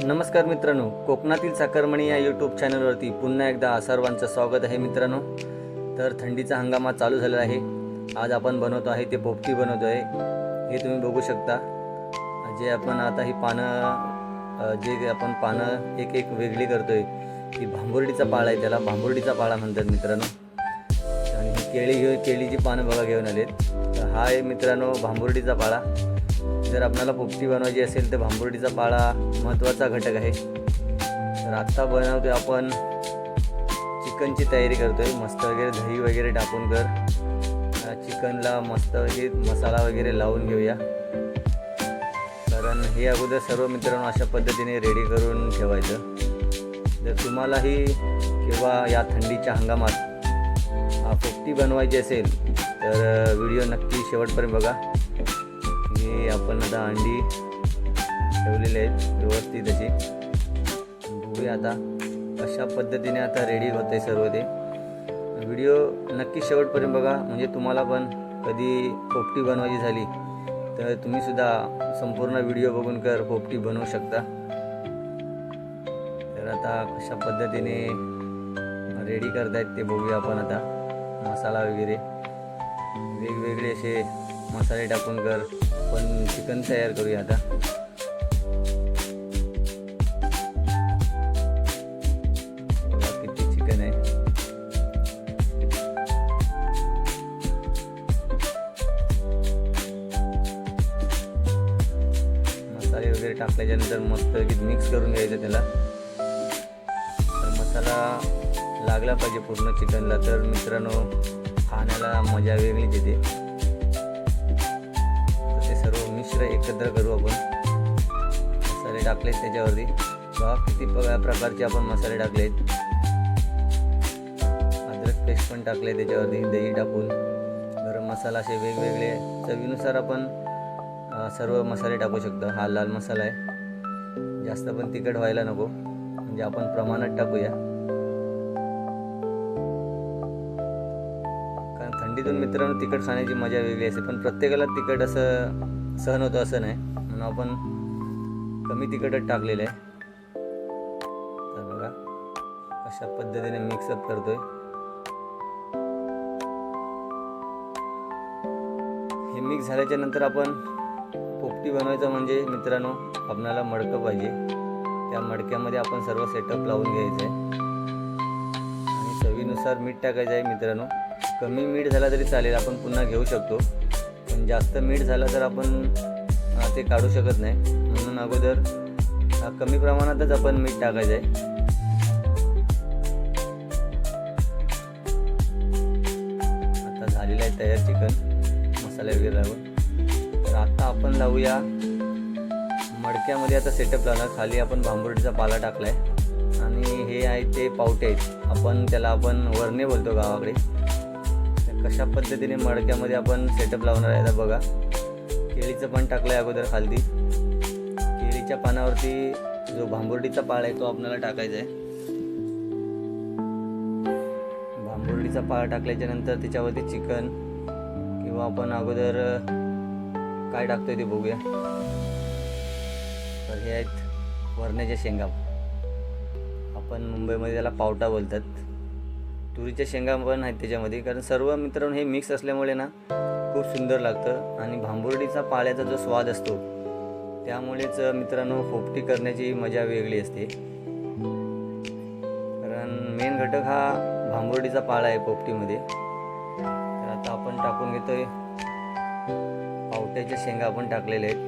नमस्कार मित्रांनो, कोकणातील साखरमणी या यूट्यूब चॅनलवरती पुन्हा एकदा सर्वांचं स्वागत आहे मित्रांनो। तर थंडीचा हंगाम चालू झालेला आहे। आज आपण बनवतो आहे ते पोपटी बनवतो आहे। हे तुम्ही बघू शकता। जे आपण आता ही पानं जे आपण पानं एक एक वेगळी करतोय, ही भांबुर्डीचा पाळा आहे, त्याला भांबुर्डीचा पाळा म्हणतात मित्रांनो। आणि ही केळीची पानं बघा घेऊन आलेत। तर हा आहे मित्रांनो भांबुर्डीचा पाळा। जर आपल्याला पोपटी बनवायची असेल तर भांबुर्डीचा पाळा महत्त्वाचा घटक आहे। तर आत्ता बनवतोय आपण चिकनची तयारी करतोय। मस्त वगैरे दही वगैरे टाकून चिकनला मस्त मसाला वगैरे लावून घेऊया। कारण हे अगोदर सर्व मित्रांनो अशा पद्धतीने रेडी करून ठेवायचं। जर तुम्हालाही किंवा या थंडीच्या हंगामात पोपटी बनवायची असेल तर व्हिडिओ नक्की शेवटपर्यंत बघा। आपण आता अंडी ठेवलेले आहेत व्यवस्थित अशी। बघूया आता अशा पद्धतीने आता रेडी होते सर्व ते। व्हिडिओ नक्की शेवटपर्यंत बघा, म्हणजे तुम्हाला पण कधी पोपटी बनवायची झाली तर तुम्ही सुद्धा संपूर्ण व्हिडिओ बघून पोपटी बनवू शकता। तर आता कशा पद्धतीने रेडी करतायत ते बघूया आपण आता। मसाला वगैरे वेगवेगळे असे मसाले टाकून पण चिकन तयार करूया आता। किती चिकन आहे। मसाले वगैरे टाकल्याच्यानंतर मस्त मिक्स करून घ्यायचं त्याला। तर मसाला लागला पाहिजे पूर्ण चिकनला, तर मित्रांनो खाण्याला मजा वेगळीच येते। मिश्र एकत्र करू आपण। मसाले टाकलेत त्याच्यावरती, बघा किती प्रकारचे आपण मसाले टाकलेत। अद्रक पेस्ट पण टाकले त्याच्यावरती, दही टाकून गरम मसाला, असे वेगवेगळे चवीनुसार आपण सर्व मसाले टाकू शकतो। हा लाल मसाला आहे, जास्त पण तिखट व्हायला नको, म्हणजे आपण प्रमाणात टाकूया। कारण थंडीतून मित्रांनो तिखट खाण्याची मजा वेगळी असते, पण प्रत्येकाला तिखट असं सहन होतं असं नाही, म्हणून आपण कमी तिखटच टाकलेलं आहे। तर बघा अशा पद्धतीने मिक्सअप करतोय। हे मिक्स झाल्याच्या नंतर आपण पोपटी बनवायचं म्हणजे मित्रांनो आपल्याला मडकं पाहिजे। त्या मडक्यामध्ये आपण सर्व सेटअप लावून घ्यायचं आहे आणि चवीनुसार मीठ टाकायचं आहे मित्रांनो। कमी मीठ झाला तरी चालेल, आपण पुन्हा घेऊ शकतो, पण जास्त मीठ झालं तर आपण ते काढू शकत नाही, म्हणून अगोदर कमी प्रमाणातच आपण मीठ टाकायचं आहे। आता झालेलं आहे तयार चिकन मसाले वगैरे लावून। तर आता आपण लावूया मडक्यामध्ये। आता सेटअप लावणार, खाली आपण भांबुर्डीचा पाला टाकलाय आणि हे आहे ते पावटे आहेत, त्याला आपण वरणे बोलतो गावाकडे। कशा पद्धतीने मडक्यामध्ये आपण सेटअप लावणार आहे आता बघा। केळीचं पण टाकलं आहे अगोदर खाली। केळीच्या पानावरती जो भांबुर्डीचा पाळ आहे तो आपल्याला टाकायचा आहे। भांबुर्डीचा पाळ टाकल्याच्या नंतर त्याच्यावरती चिकन किंवा आपण अगोदर काय टाकतोय ते बघूया। तर हे आहेत वरण्याच्या शेंगा, आपण मुंबईमध्ये त्याला पावटा बोलतात। तुरीच्या शेंगा पण आहेत त्याच्यामध्ये, कारण सर्व मित्रांनो हे मिक्स असल्यामुळे ना खूप सुंदर लागतं। आणि भांबुर्डीचा पाळ्याचा जो स्वाद असतो त्यामुळेच मित्रांनो पोपटी करण्याची मजा वेगळी असते। कारण मेन घटक हा भांबुर्डीचा पाळा आहे पोपटीमध्ये। तर आता आपण टाकून घेतोय पावट्याच्या शेंगा आपण टाकलेल्या आहेत।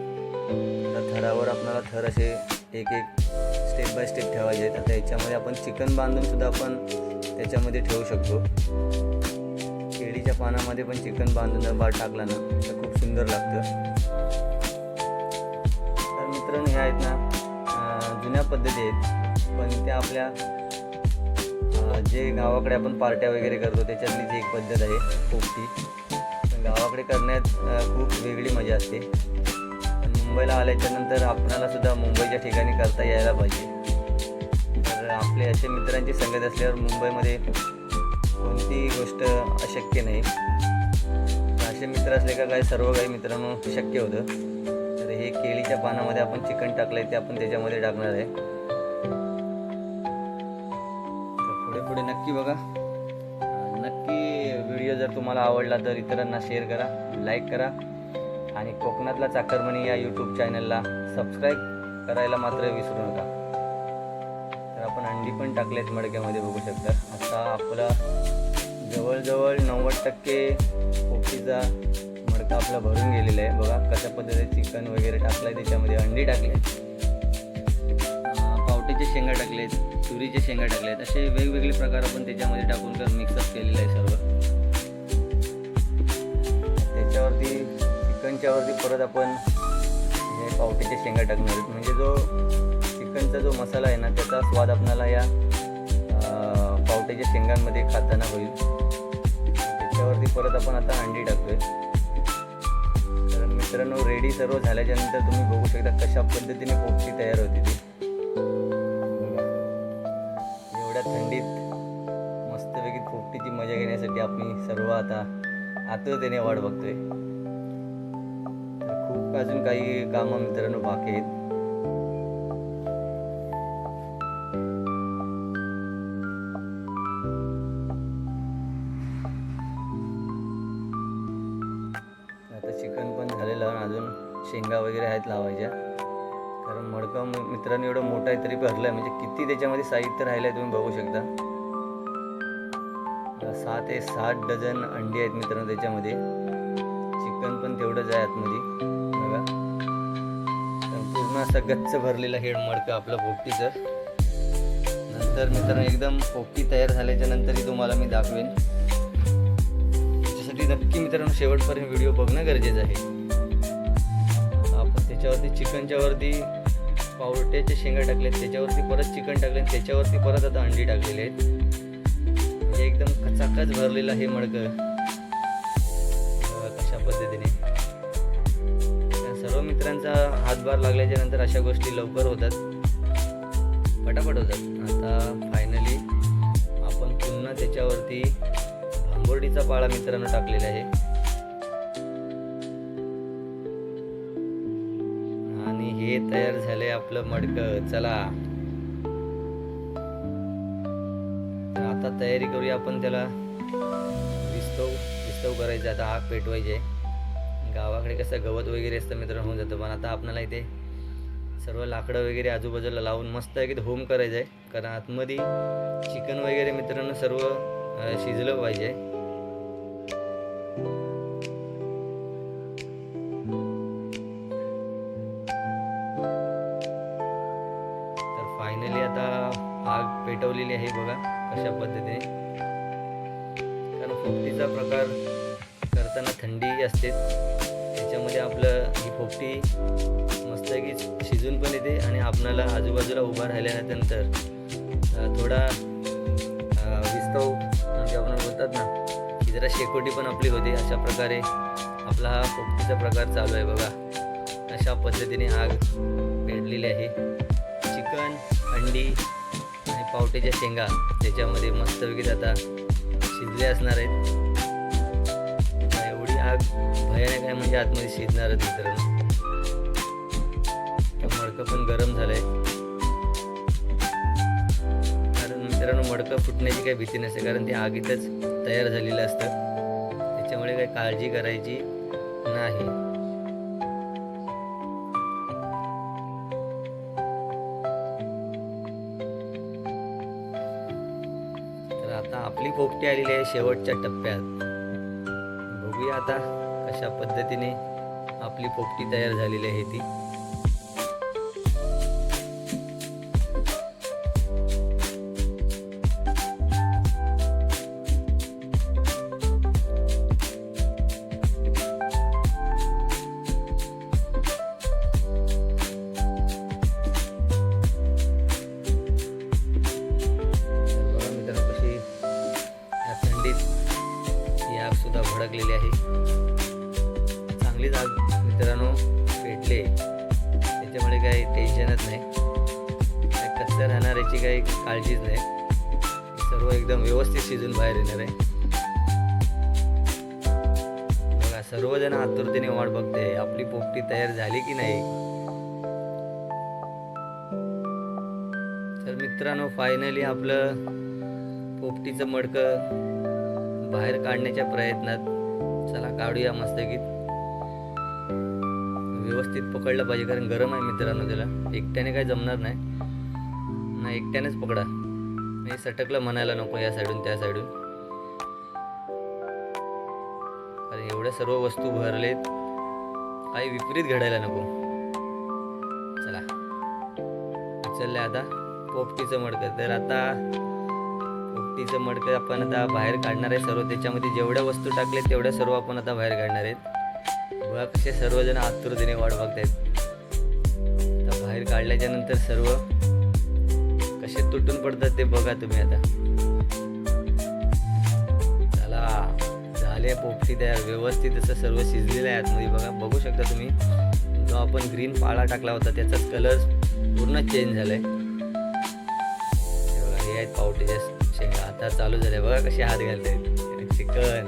आता थरावर आपल्याला थर असे एक एक स्टेप बाय स्टेप ठेवायचे आहेत। आता याच्यामध्ये आपण चिकन बांधून सुद्धा आपण त्याच्यामध्ये ठेवू शकतो। केळीच्या पानामध्ये पण चिकन बांधून टाकला ना तर खूप सुंदर लागतं। तर मित्रांनो हे आहेत ना जुन्या पद्धती आहेत, पण त्या आपल्या जे गावाकडे आपण पार्ट्या वगैरे करतो त्याच्यातली जी एक पद्धत आहे पोपटी, पण गावाकडे करण्यात खूप वेगळी मजा असते। पण मुंबईला आल्याच्यानंतर आपणाला सुद्धा मुंबईच्या ठिकाणी करता यायला पाहिजे। तर आपले असे मित्रांची संगत असल्यावर मुंबईमध्ये कोणतीही गोष्ट अशक्य नाही। असे मित्र असले का काय सर्व काही मित्रांनो शक्य होतं। तर हे केळीच्या पानामध्ये आपण चिकन टाकलंय ते आपण त्याच्यामध्ये टाकणार आहे। पुढे पुढे नक्की बघा. नक्की व्हिडिओ जर तुम्हाला आवडला तर इतरांना शेअर करा, लाईक करा आणि कोकणातला चाकरमणी या यूट्यूब चॅनलला सबस्क्राईब करायला मात्र विसरू नका. तर आपण अंडी पण टाकलेत मडक्यामध्ये बघू शकता. आता आपला जवळजवळ 90% पोपटीचा मडका आपला भरून गेलेला आहे. बघा कशा पद्धतीने चिकन वगैरे टाकलं आहे, त्याच्यामध्ये अंडी टाकले, पावट्याचे शेंगा टाकलेत, तुरीचे शेंगा टाकलेत, असे वेगवेगळे प्रकार आपण त्याच्यामध्ये टाकून तर मिक्सअप केलेलं आहे सर्व. त्याच्यावरती चिकनच्यावरती परत आपण हे पावट्याचे शेंगा टाकणार आहेत. म्हणजे जो चिकनचा जो मसाला आहे ना त्याचा स्वाद आपल्याला या पावट्याच्या शेंगांमध्ये खाताना होईल. त्याच्यावरती परत आपण आता अंडी टाकतोय. तर मित्रांनो रेडी सर्व झाल्याच्या नंतर तुम्ही बघू शकता कशा पद्धतीने पोपटी तयार होती ती. एवढ्या थंडीत मस्तपैकी पोपटीची मजा घेण्यासाठी आपण सर्व आता आतुरतेने वाट बघतोय. तर खूप अजून काही कामं मित्रांनो बाकी आहेत. आता चिकन पण झालेलं आहे, अजून शेंगा वगैरे आहेत लावायच्या. कारण मडकं मित्रांनो एवढं मोठं आहे तरी भरलं आहे. म्हणजे किती त्याच्यामध्ये साहित्य राहिलं आहे तुम्ही बघू शकता. 6 ते 7 डझन अंडी आहेत मित्रांनो त्याच्यामध्ये. चिकन पण तेवढंच आहे आतमध्ये बघा. पूर्ण असं गच्च भरलेलं हे मडकं आपलं पोपटीचं. नंतर मित्रांनो एकदम पोपटी तयार झाल्याच्या नंतरही तुम्हाला मी दाखवेन. नक्की मित्रांनो शेवटपर्यंत व्हिडिओ बघणं गरजेचं आहे. आपण त्याच्यावरती चिकनच्या वरती पावट्याचे शेंगा टाकलेत, त्याच्यावरती परत चिकन टाकले, त्याच्यावरती परत आता अंडी टाकलेली आहेत. म्हणजे एकदम कचाकच भरलेलं हे मडकं कशा पद्धतीने. सर्व मित्रांचा हातभार लागल्याच्या नंतर अशा गोष्टी लवकर होतात, पटापट होतात. आता फायनली आपण पुन्हा त्याच्यावरती भांबोर्डीचा पाळा मित्रांनो टाकलेला आहे आणि हे तयार झाले आपलं मडकं. चला तर आता तयारी करूया आपण त्याला विस्तव करायचं. आता आग पेटवायची आहे. गावाकडे कसं गवत वगैरे असतं मित्रांनो होऊन जातं, पण आता आपल्याला इथे सर्व लाकडं वगैरे आजूबाजूला लावून मस्त आहे की होम करायचं आहे. कारण आतमध्ये चिकन वगैरे मित्रांनो सर्व शिजलं पाहिजे. तर फायनली आता आग पेटवलेली आहे बघा कशा पद्धतीने. कारण पोपटीचा प्रकार करताना थंडी असते, त्याच्यामध्ये आपलं ही पोपटी मस्त की शिजून पण येते आणि आपणाला आजूबाजूला उभा राहिल्यानंतर थोडा विस्तव म्हणजे आपण बोलतात ना की जरा शेकोटी पण आपली होते. अशा प्रकारे आपला हा पोपटीचा प्रकार चालू आहे बघा. अशा पद्धतीने आग पेटलेली आहे. चिकन, अंडी आणि पावट्याच्या शेंगा त्याच्यामध्ये मस्तपैकी आता शिजले असणार आहेत. एवढी आग भयानक आहे म्हणजे आतमध्ये शिजणारच मित्रांनो. मडकं पण गरम झालं आहे. मित्रांनो मडकं फुटण्याची काही भीती नसते, कारण ते आगीतच तयार झालेलं असतं. त्याच्यामुळे काही काळजी करायची नाही. तर आता आपली पोपटी आलेली आहे शेवटच्या टप्प्यात. बघूया आता कशा पद्धतीने आपली पोपटी तयार झालेली आहे ती. सुद्धा भडकलेली आहे. चांगलीच आग मित्रांनो पेटले, त्याच्यामुळे काही टेन्शनच नाही, काय कच्चं राहणार याची काही काळजीच नाही. सर्व एकदम व्यवस्थित शिजून बाहेर येणार आहे बघा. सर्वजण आतुरतेने वाट बघते आपली पोपटी तयार झाली की नाही. तर मित्रांनो फायनली आपलं पोपटीचं मडकं बाहेर काढण्याच्या प्रयत्नात. चला काढूया मस्तपैकी. व्यवस्थित पकडलं पाहिजे कारण गरम आहे मित्रांनो. त्याला एकट्याने काय जमणार नाही, एकट्यानेच पकडा. हे सटकलं म्हणायला नको या साईडून त्या साईडून, कारण एवढ्या सर्व वस्तू भरलेत, काही विपरीत घडायला नको. चला उचलले आता पोपटीचं मडकं. तर आता पोपटीचं मडकं आपण आता बाहेर काढणार आहे सर्व. त्याच्यामध्ये जेवढ्या वस्तू टाकलेत तेवढ्या सर्व आपण आता बाहेर काढणार आहेत. बघा कसे सर्वजण आतुरतेने वाट बघतायत. आता बाहेर काढल्याच्या नंतर सर्व कसे तुटून पडतात ते बघा तुम्ही आता. चला झाले पोपटी तयार. व्यवस्थित असं सर्व शिजलेलं आहे आतमध्ये. बघा बघू शकता तुम्ही, जो आपण ग्रीन पाळा टाकला होता त्याचाच कलर पूर्ण चेंज झालाय. बघा हे आहेत पावट्याच्या शेंगा. आता चालू झाल्या. बघा कसे हात घालतायत. चिकन,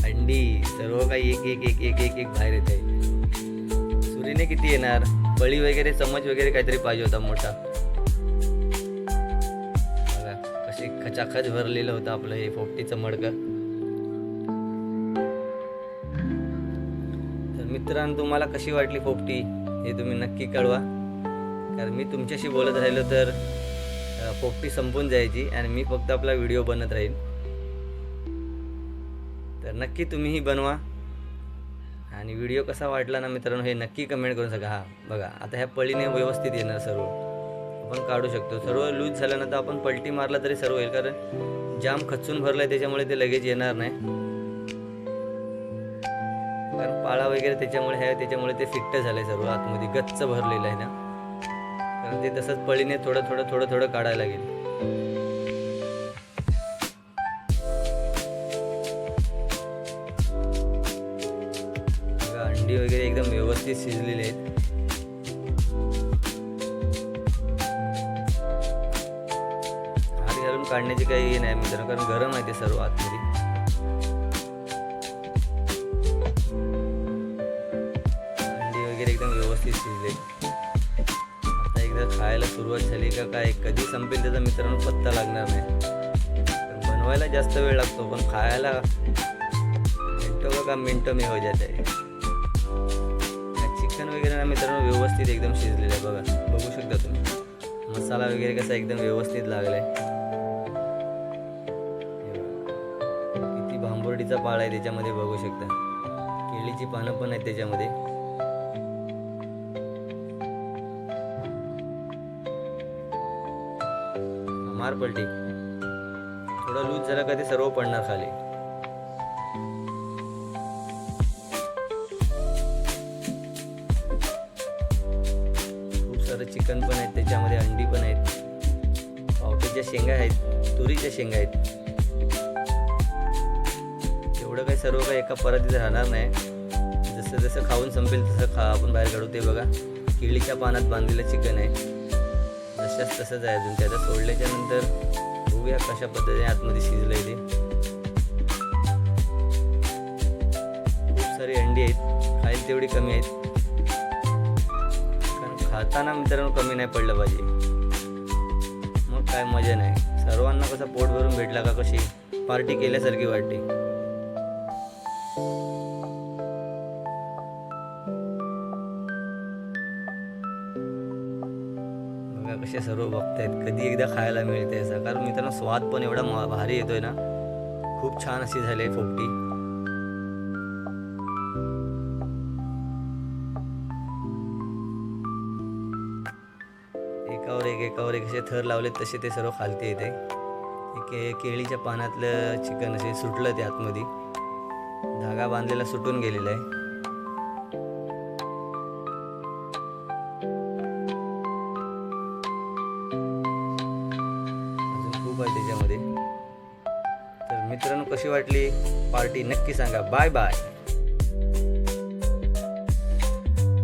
अंडी सर्व काही एक एक एक एक एक एक बाहेर येत आहे. सुरीने किती येणार? पळी वगैरे चमच वगैरे काहीतरी पाहिजे होता मोठा. बघा कशी खचाखच भरलेलं होतं आपलं हे पोपटीचं मडकं. तर मित्रांनो तुम्हाला कशी वाटली पोपटी हे तुम्ही नक्की कळवा. कारण मी तुमच्याशी बोलत राहिलो तर पोपटी संपून जायची आणि मी फक्त आपला व्हिडिओ बनत राहील. तर नक्की तुम्हीही बनवा आणि व्हिडिओ कसा वाटला ना मित्रांनो हे नक्की कमेंट करून सांगा. बघा आता ह्या पळीने व्यवस्थित येणार सर्व. आपण काढू शकतो. सर्व लूज झाल्यानंतर आपण पलटी मारला तरी सर्व येईल, कारण जाम खचून भरला आहे त्याच्यामुळे ते लगेच येणार नाही. कारण पाळा वगैरे त्याच्यामुळे ते फिट्ट झालं आहे सर्व. आतमध्ये गच्च भरलेलं आहे ना, कारण ते तसंच पळीने थोडं काढायला लागेल. अंडी वगैरे एकदम व्यवस्थित शिजलेले आहेत. हात घालून काढण्याची काही हे नाही मित्रांनो, कारण गरम आहे ते सर्व आतमध्ये. अंडी वगैरे एकदम व्यवस्थित शिजले. आता एकदा खायला सुरुवात झाली का काय कधी संपेल त्याचा मित्रांनो पत्ता लागणार नाही. बनवायला जास्त वेळ लागतो पण खायला मिनटं में हो जात आहे. चिकन वगैरे ना मित्रांनो व्यवस्थित एकदम शिजलेलं आहे. बघू शकता तुम्ही. मसाला वगैरे कसा एकदम व्यवस्थित लागलाय. किती भांबुर्डीचा पाळा आहे त्याच्यामध्ये बघू शकता. केळीची पानं पण आहेत त्याच्यामध्ये. मार पलटी. थोडा लूज झाला का ते सर्व पडणार खाली. चिकन पण आहेत त्याच्यामध्ये, अंडी पण आहेत, पावट्याच्या शेंगा आहेत, तुरीच्या शेंगा आहेत. एवढं काही सर्व काही एका परातीत राहणार नाही. जसं जसं खाऊन संपेल तसं आपण बाहेर काढू. ते बघा केळीच्या पानात बांधलेलं चिकन आहे. जशाच तसंच आहे अजून. त्याला सोडल्याच्या नंतर बघूया कशा पद्धतीने आतमध्ये शिजलंय ते. खूप सारी अंडी आहेत. खायला तेवढी कमी आहेत. खाताना मित्रांनो कमी नाही पडलं पाहिजे, मग काय मजा नाही. सर्वांना कसं पोट भरून भेटला का कशी पार्टी केल्यासारखी वाटते. बघा कसे सर्व बघतायत. कधी एकदा खायला मिळते असं. कारण मित्रांनो स्वाद पण एवढा भारी येतोय ना. खूप छान अशी झाली पोपटी. एकावर एक असे थर लावलेत तसे ते सर्व खालती येते. केळीच्या पानातलं चिकन असे सुटलं ते आतमध्ये. धागा बांधलेला सुटून गेलेला आहे. अजून खूप आहे त्याच्यामध्ये. तर मित्रांनो कशी वाटली पार्टी नक्की सांगा. Bye bye.